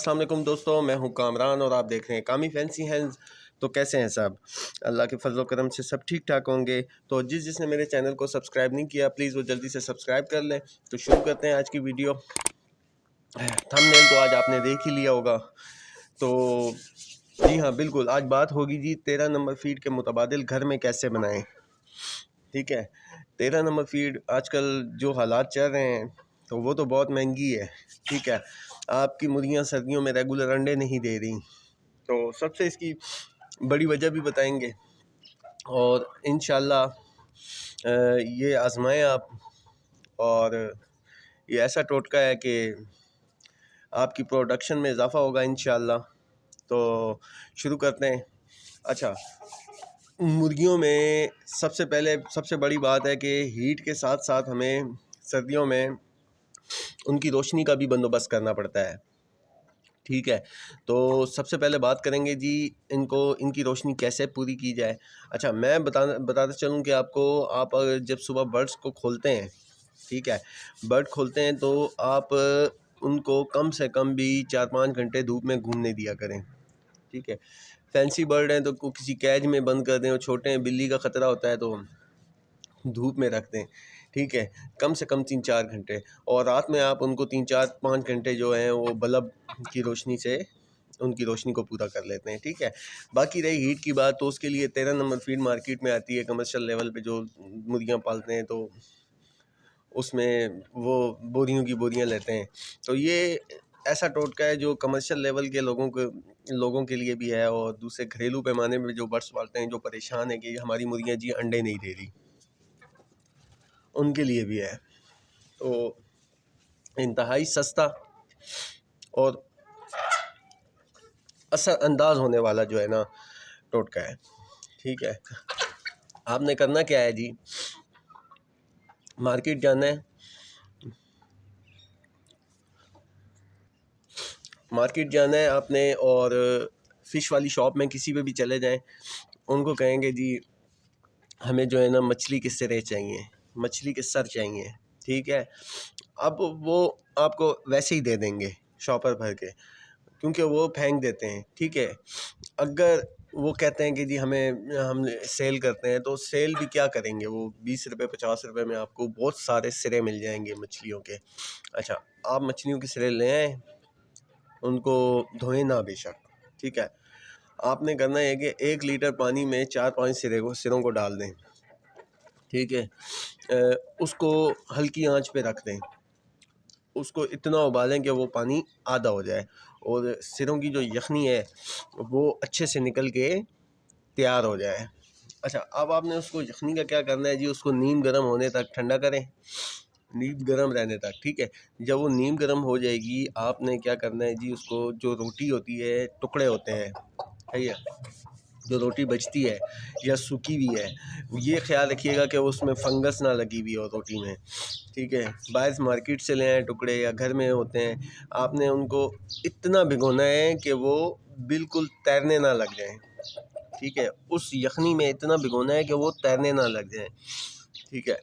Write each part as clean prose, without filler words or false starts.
अस्सलाम वालेकुम दोस्तों, मैं हूं कामरान और आप देख रहे हैं कामी फैंसी हैंड्स। तो कैसे हैं सब? अल्लाह के फजल करम से सब ठीक ठाक होंगे। तो जिसने मेरे चैनल को सब्सक्राइब नहीं किया प्लीज़ वो जल्दी से सब्सक्राइब कर लें। तो शुरू करते हैं आज की वीडियो। थंबनेल तो आज आपने देख ही लिया होगा। तो जी हाँ, बिल्कुल आज बात होगी जी 13 नंबर फीड के मुतबादिल घर में कैसे बनाएं। ठीक है, 13 नंबर फीड आजकल जो हालात चल रहे हैं तो वो तो बहुत महंगी है। ठीक है, आपकी मुर्गियाँ सर्दियों में रेगुलर अंडे नहीं दे रही, तो सबसे इसकी बड़ी वजह भी बताएंगे और इंशाल्लाह ये आजमाएं आप। और ये ऐसा टोटका है कि आपकी प्रोडक्शन में इजाफ़ा होगा इंशाल्लाह। तो शुरू करते हैं। अच्छा, मुर्गियों में सबसे पहले सबसे बड़ी बात है कि हीट के साथ साथ हमें सर्दियों में उनकी रोशनी का भी बंदोबस्त करना पड़ता है। ठीक है, तो सबसे पहले बात करेंगे जी इनकी रोशनी कैसे पूरी की जाए। अच्छा, मैं बताते चलूँ कि आपको आप अगर जब सुबह बर्ड्स को खोलते हैं, ठीक है, बर्ड खोलते हैं तो आप उनको कम से कम भी 4-5 घंटे धूप में घूमने दिया करें। ठीक है, फैंसी बर्ड हैं तो किसी कैज में बंद कर दें, और छोटे हैं बिल्ली का ख़तरा होता है तो धूप में रख दें। ठीक है, कम से कम 3-4 घंटे, और रात में आप उनको 3-4-5 घंटे जो हैं वो बल्ब की रोशनी से उनकी रोशनी को पूरा कर लेते हैं। ठीक है, बाकी रही हीट की बात तो उसके लिए 13 नंबर फीड मार्केट में आती है कमर्शियल लेवल पे। जो मुर्गियाँ पालते हैं तो उसमें वो बोरियों की बोरियाँ लेते हैं। तो ये ऐसा टोटका है जो कमर्शियल लेवल के लोगों के लिए भी है, और दूसरे घरेलू पैमाने में जो बर्ड्स पालते हैं जो परेशान है कि हमारी मुर्गियाँ जी अंडे नहीं दे रही, उनके लिए भी है। तो इंतहाई सस्ता और असरअंदाज होने वाला जो है ना टोटका है। ठीक है, आपने करना क्या है जी, मार्केट जाना है, आपने, और फ़िश वाली शॉप में किसी पे भी चले जाएं, उनको कहेंगे जी हमें जो है ना मछली के सिरे चाहिए, मछली के सर चाहिए। ठीक है, अब वो आपको वैसे ही दे देंगे शॉपर भर के, क्योंकि वो फेंक देते हैं। ठीक है, अगर वो कहते हैं कि जी हम सेल करते हैं, तो सेल भी क्या करेंगे, वो 20 रुपये 50 रुपये में आपको बहुत सारे सिरे मिल जाएंगे मछलियों के। अच्छा, आप मछलियों के सिरे ले आएँ, उनको धोएं ना बेशक। ठीक है, आपने करना है कि 1 लीटर पानी में 4-5 सिरों को डाल दें। ठीक है, उसको हल्की आंच पे रख दें, उसको इतना उबालें कि वो पानी आधा हो जाए और सिरों की जो यखनी है वो अच्छे से निकल के तैयार हो जाए। अच्छा, अब आपने उसको यखनी का क्या करना है जी, उसको नीम गर्म होने तक ठंडा करें, नीम गर्म रहने तक। ठीक है, जब वो नीम गर्म हो जाएगी आपने क्या करना है जी, उसको जो रोटी होती है, टुकड़े होते हैं, है जो रोटी बचती है या सूखी भी है, ये ख्याल रखिएगा कि उसमें फंगस ना लगी हुई हो रोटी में। ठीक है, बाहर से मार्केट से ले आए टुकड़े या घर में होते हैं, आपने उनको इतना भिगोना है कि वो बिल्कुल तैरने ना लग जाएं। ठीक है, उस यखनी में इतना भिगोना है कि वो तैरने ना लग जाएं। ठीक है,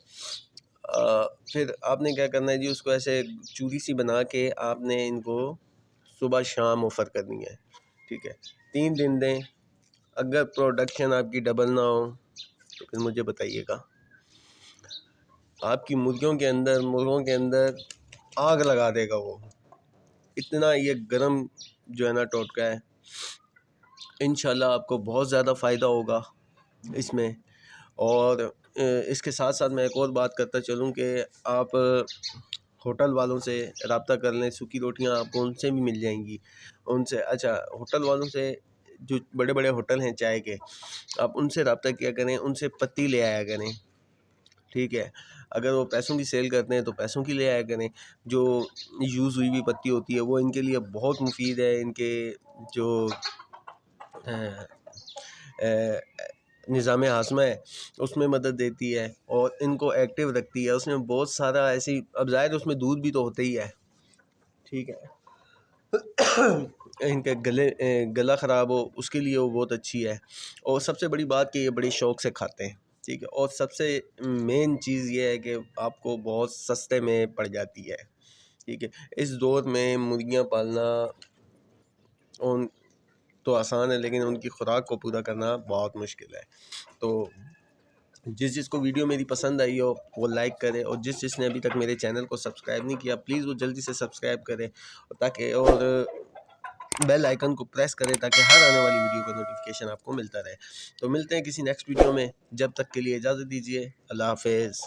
फिर आपने क्या करना है जी, उसको ऐसे चूरी सी बना के आपने इनको सुबह शाम ऑफ़र करनी है। ठीक है, 3 दिन दें। अगर प्रोडक्शन आपकी डबल ना हो तो फिर मुझे बताइएगा। आपकी मुर्गों के अंदर आग लगा देगा वो, इतना ये गरम जो है ना टोटका है। इंशाल्लाह आपको बहुत ज़्यादा फ़ायदा होगा इसमें। और इसके साथ साथ मैं एक और बात करता चलूँ कि आप होटल वालों से रब्ता कर लें, सूखी रोटियां आपको उनसे भी मिल जाएंगी, उनसे। अच्छा, होटल वालों से, जो बड़े बड़े होटल हैं चाय के, आप उनसे रब्ता किया करें, उनसे पत्ती ले आया करें। ठीक है, अगर वो पैसों की सेल करते हैं तो पैसों की ले आया करें। जो यूज़ हुई हुई पत्ती होती है वो इनके लिए बहुत मुफीद है, इनके जो निज़ाम हाज़मा है उसमें मदद देती है और इनको एक्टिव रखती है। उसमें बहुत सारा ऐसी, अब ज़ाहिर उसमें दूध भी तो होता ही है। ठीक है, इनके गला ख़राब हो उसके लिए वो बहुत अच्छी है। और सबसे बड़ी बात कि ये बड़े शौक़ से खाते हैं। ठीक है, और सबसे मेन चीज़ ये है कि आपको बहुत सस्ते में पड़ जाती है। ठीक है, इस दौर में मुर्गियाँ पालना उन तो आसान है, लेकिन उनकी खुराक को पूरा करना बहुत मुश्किल है। तो जिसको वीडियो मेरी पसंद आई हो वो लाइक करे, और जिसने अभी तक मेरे चैनल को सब्सक्राइब नहीं किया प्लीज़ वो जल्दी से सब्सक्राइब करें, और बेल आइकन को प्रेस करें ताकि हर आने वाली वीडियो का नोटिफिकेशन आपको मिलता रहे। तो मिलते हैं किसी नेक्स्ट वीडियो में, जब तक के लिए इजाज़त दीजिए। अल्लाह हाफिज़।